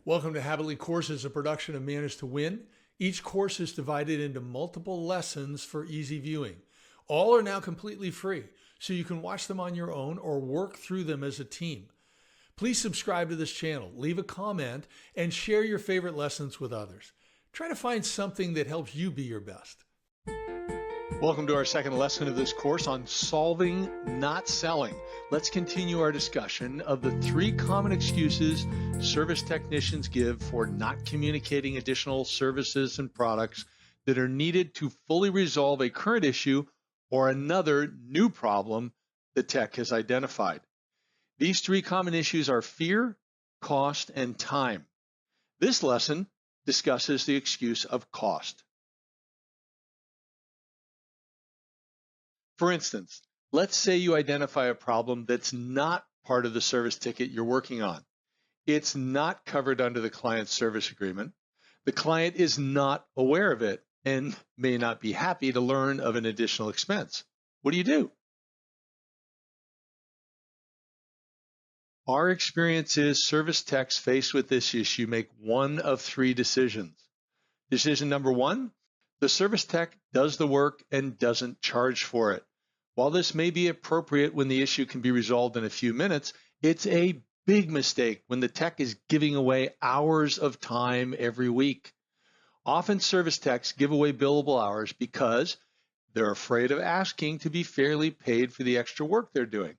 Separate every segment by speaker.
Speaker 1: Welcome to Habitly Courses, a production of Manage to Win. Each course is divided into multiple lessons for easy viewing. All are now completely free, so you can watch them on your own or work through them as a team. Please subscribe to this channel, leave a comment, and share your favorite lessons with others. Try to find something that helps you be your best. Welcome to our second lesson of this course on solving, not selling. Let's continue our discussion of the 3 common excuses service technicians give for not communicating additional services and products that are needed to fully resolve a current issue or another new problem the tech has identified. These 3 common issues are fear, cost, and time. This lesson discusses the excuse of cost. For instance, let's say you identify a problem that's not part of the service ticket you're working on. It's not covered under the client's service agreement. The client is not aware of it and may not be happy to learn of an additional expense. What do? Our experience is service techs faced with this issue make one of 3 decisions. Decision number 1, the service tech does the work and doesn't charge for it. While this may be appropriate when the issue can be resolved in a few minutes, it's a big mistake when the tech is giving away hours of time every week. Often service techs give away billable hours because they're afraid of asking to be fairly paid for the extra work they're doing.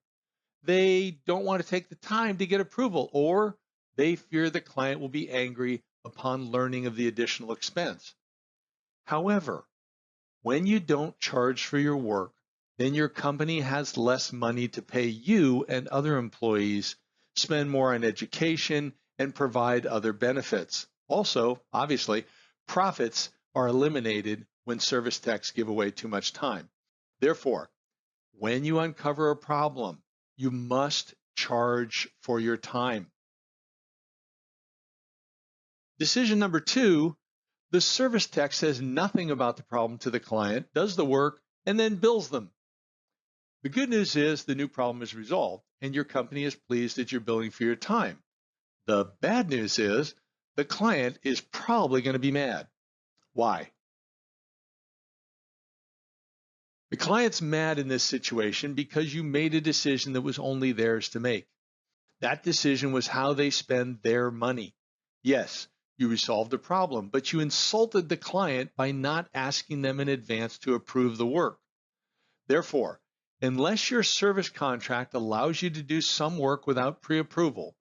Speaker 1: They don't want to take the time to get approval, or they fear the client will be angry upon learning of the additional expense. However, when you don't charge for your work, then your company has less money to pay you and other employees, spend more on education, and provide other benefits. Also, obviously, profits are eliminated when service techs give away too much time. Therefore, when you uncover a problem, you must charge for your time. Decision number 2, the service tech says nothing about the problem to the client, does the work, and then bills them. The good news is the new problem is resolved and your company is pleased that you're billing for your time. The bad news is the client is probably going to be mad. Why? The client's mad in this situation because you made a decision that was only theirs to make. That decision was how they spend their money. Yes, you resolved a problem, but you insulted the client by not asking them in advance to approve the work. Therefore, unless your service contract allows you to do some work without pre-approval,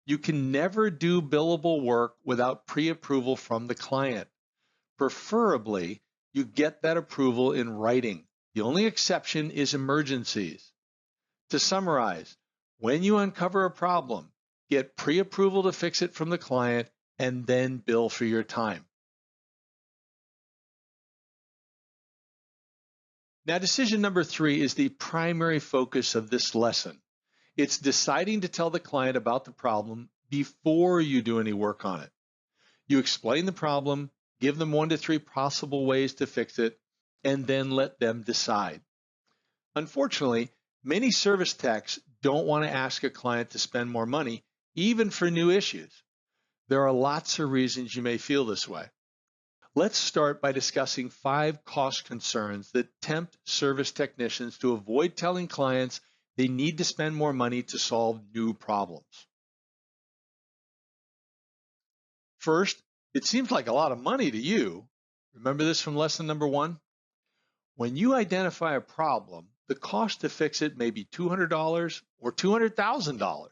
Speaker 1: you can never do billable work without pre-approval from the client. Preferably, you get that approval in writing. The only exception is emergencies. To summarize, when you uncover a problem, get pre-approval to fix it from the client and then bill for your time. Now, decision number 3 is the primary focus of this lesson. It's deciding to tell the client about the problem before you do any work on it. You explain the problem, give them 1 to 3 possible ways to fix it, and then let them decide. Unfortunately, many service techs don't want to ask a client to spend more money, even for new issues. There are lots of reasons you may feel this way. Let's start by discussing 5 cost concerns that tempt service technicians to avoid telling clients they need to spend more money to solve new problems. First, it seems like a lot of money to you. Remember this from lesson number 1? When you identify a problem, the cost to fix it may be $200 or $200,000.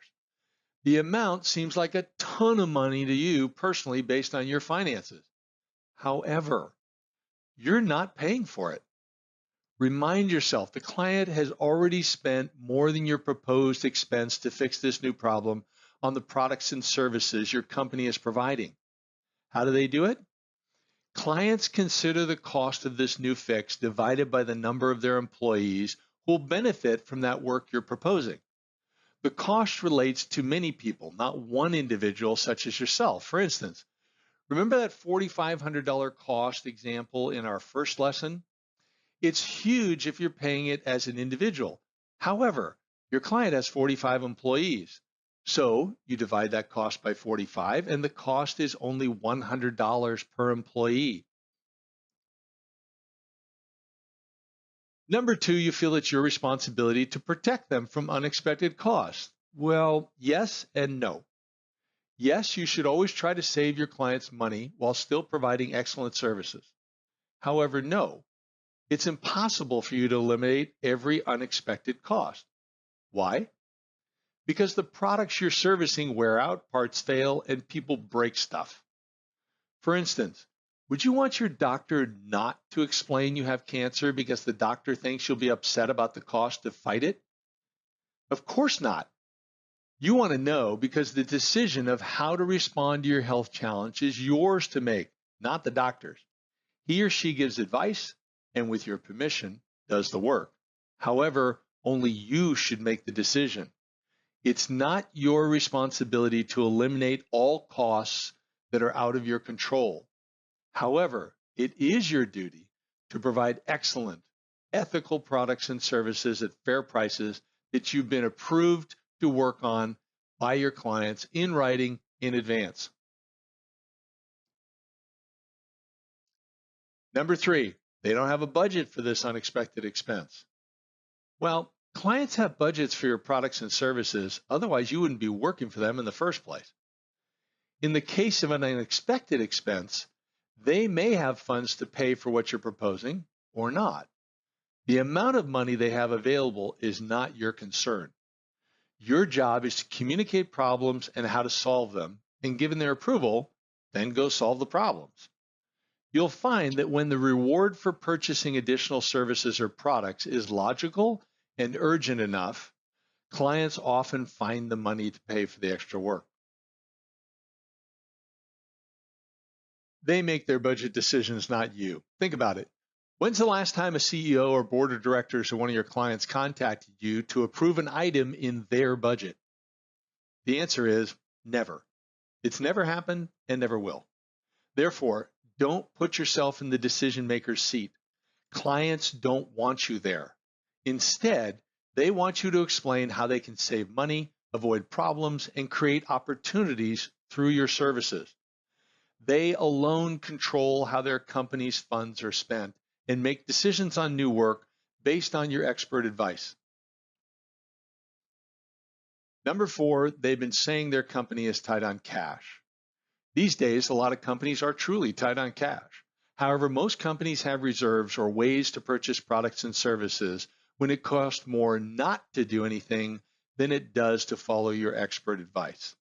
Speaker 1: The amount seems like a ton of money to you personally based on your finances. However, you're not paying for it. Remind yourself the client has already spent more than your proposed expense to fix this new problem on the products and services your company is providing. How do they do it? Clients consider the cost of this new fix divided by the number of their employees who will benefit from that work you're proposing. The cost relates to many people, not one individual such as yourself. For instance, remember that $4,500 cost example in our first lesson? It's huge if you're paying it as an individual. However, your client has 45 employees, So you divide that cost by 45, and the cost is only $100 per employee. Number two, you feel it's your responsibility to protect them from unexpected costs. Well, yes and no. Yes, you should always try to save your clients money while still providing excellent services. However, no, it's impossible for you to eliminate every unexpected cost. Why? Because the products you're servicing wear out, parts fail, and people break stuff. For instance, would you want your doctor not to explain you have cancer because the doctor thinks you'll be upset about the cost to fight it? Of course not. You want to know because the decision of how to respond to your health challenge is yours to make, not the doctor's. He or she gives advice and, with your permission, does the work. However, only you should make the decision. It's not your responsibility to eliminate all costs that are out of your control. However, it is your duty to provide excellent, ethical products and services at fair prices that you've been approved to work on by your clients in writing in advance. Number three, they don't have a budget for this unexpected expense. Well, clients have budgets for your products and services, otherwise you wouldn't be working for them in the first place. In the case of an unexpected expense, they may have funds to pay for what you're proposing or not. The amount of money they have available is not your concern. Your job is to communicate problems and how to solve them, and given their approval, then go solve the problems. You'll find that when the reward for purchasing additional services or products is logical and urgent enough, clients often find the money to pay for the extra work. They make their budget decisions, not you. Think about it. When's the last time a CEO or board of directors or one of your clients contacted you to approve an item in their budget? The answer is never. It's never happened and never will. Therefore, don't put yourself in the decision maker's seat. Clients don't want you there. Instead, they want you to explain how they can save money, avoid problems, and create opportunities through your services. They alone control how their company's funds are spent and make decisions on new work based on your expert advice. Number four, they've been saying their company is tight on cash. These days, a lot of companies are truly tight on cash. However, most companies have reserves or ways to purchase products and services when it costs more not to do anything than it does to follow your expert advice.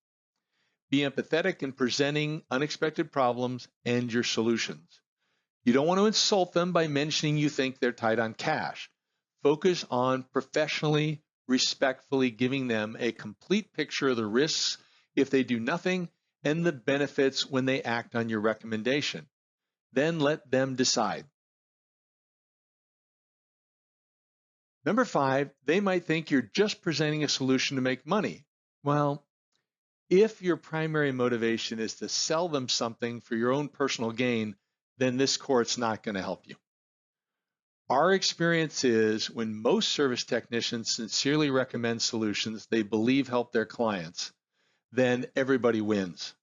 Speaker 1: Be empathetic in presenting unexpected problems and your solutions. You don't want to insult them by mentioning you think they're tight on cash. Focus on professionally, respectfully giving them a complete picture of the risks if they do nothing and the benefits when they act on your recommendation. Then let them decide. Number five, they might think you're just presenting a solution to make money. Well, if your primary motivation is to sell them something for your own personal gain, then this court's not going to help you. Our experience is when most service technicians sincerely recommend solutions they believe help their clients, then everybody wins.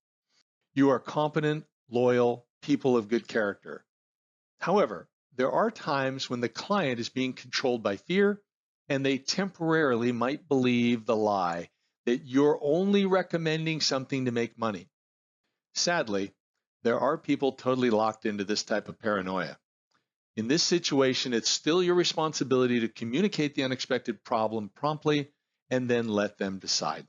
Speaker 1: You are competent, loyal, people of good character. However, there are times when the client is being controlled by fear and they temporarily might believe the lie that you're only recommending something to make money. Sadly, there are people totally locked into this type of paranoia. In this situation, it's still your responsibility to communicate the unexpected problem promptly and then let them decide.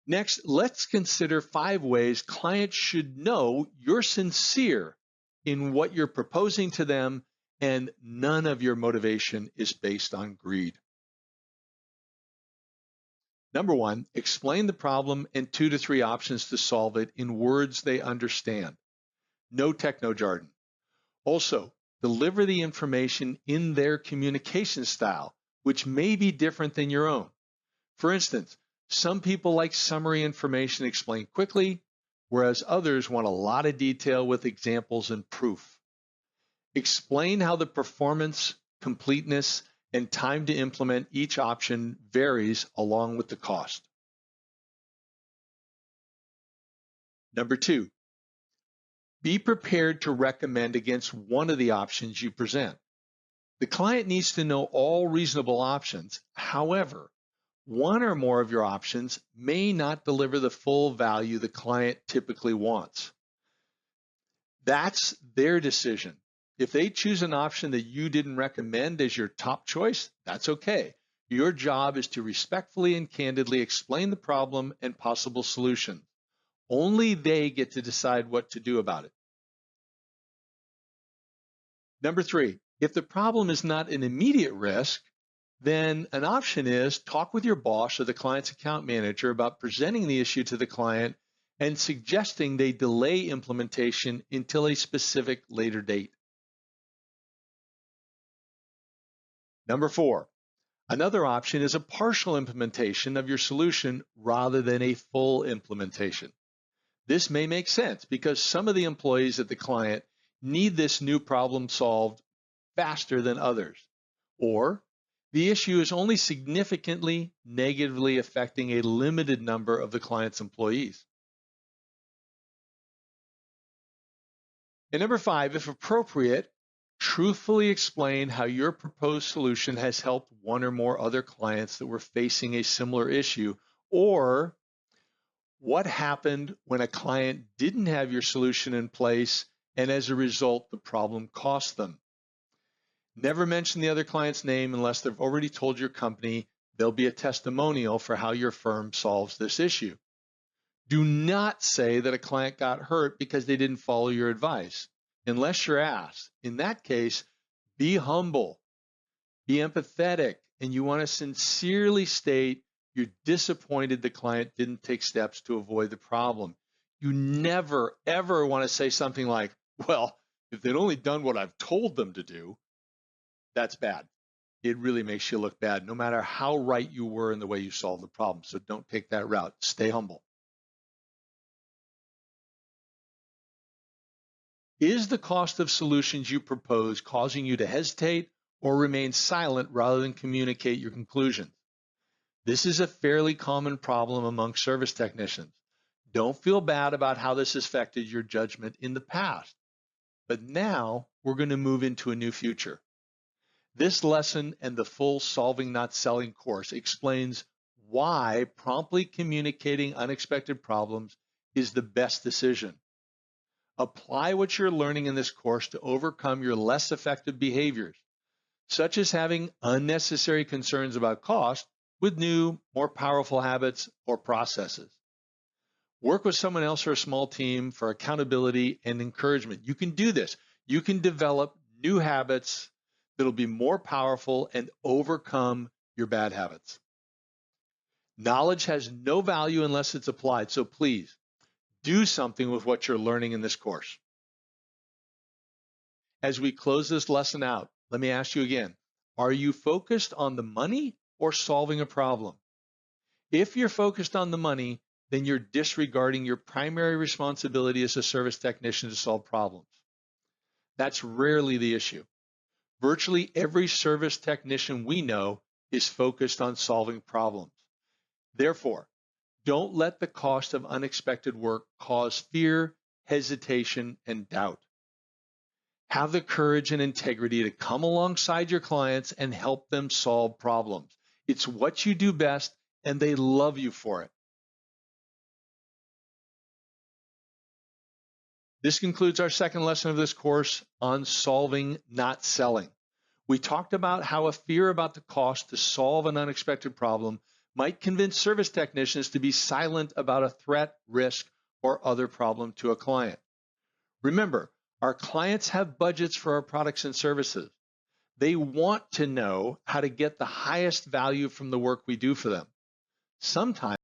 Speaker 1: Next, let's consider 5 ways clients should know you're sincere in what you're proposing to them and none of your motivation is based on greed. Number 1, explain the problem and 2 to 3 options to solve it in words they understand. No techno jargon. Also, deliver the information in their communication style, which may be different than your own. For instance, some people like summary information explained quickly, whereas others want a lot of detail with examples and proof. Explain how the performance, completeness, and time to implement each option varies along with the cost. Number 2, be prepared to recommend against one of the options you present. The client needs to know all reasonable options. However, one or more of your options may not deliver the full value the client typically wants. That's their decision. If they choose an option that you didn't recommend as your top choice, that's okay. Your job is to respectfully and candidly explain the problem and possible solution. Only they get to decide what to do about it. Number 3, if the problem is not an immediate risk, then an option is talk with your boss or the client's account manager about presenting the issue to the client and suggesting they delay implementation until a specific later date. Number 4, another option is a partial implementation of your solution rather than a full implementation. This may make sense because some of the employees at the client need this new problem solved faster than others, or the issue is only significantly negatively affecting a limited number of the client's employees. And number 5, if appropriate, truthfully explain how your proposed solution has helped one or more other clients that were facing a similar issue, or what happened when a client didn't have your solution in place and as a result, the problem cost them. Never mention the other client's name unless they've already told your company they'll be a testimonial for how your firm solves this issue. Do not say that a client got hurt because they didn't follow your advice, unless you're asked. In that case, be humble, be empathetic, and you want to sincerely state you're disappointed the client didn't take steps to avoid the problem. You never, ever want to say something like, well, if they'd only done what I've told them to do. That's bad. It really makes you look bad, no matter how right you were in the way you solved the problem. So don't take that route. Stay humble. Is the cost of solutions you propose causing you to hesitate or remain silent rather than communicate your conclusions? This is a fairly common problem among service technicians. Don't feel bad about how this has affected your judgment in the past. But now we're going to move into a new future. This lesson and the full Solving Not Selling course explains why promptly communicating unexpected problems is the best decision. Apply what you're learning in this course to overcome your less effective behaviors, such as having unnecessary concerns about cost with new, more powerful habits or processes. Work with someone else or a small team for accountability and encouragement. You can do this. You can develop new habits that'll be more powerful and overcome your bad habits. Knowledge has no value unless it's applied, so please do something with what you're learning in this course. As we close this lesson out, let me ask you again, are you focused on the money or solving a problem? If you're focused on the money, then you're disregarding your primary responsibility as a service technician to solve problems. That's rarely the issue. Virtually every service technician we know is focused on solving problems. Therefore, don't let the cost of unexpected work cause fear, hesitation, and doubt. Have the courage and integrity to come alongside your clients and help them solve problems. It's what you do best, and they love you for it. This concludes our second lesson of this course on solving, not selling. We talked about how a fear about the cost to solve an unexpected problem might convince service technicians to be silent about a threat, risk, or other problem to a client. Remember, our clients have budgets for our products and services. They want to know how to get the highest value from the work we do for them. Sometimes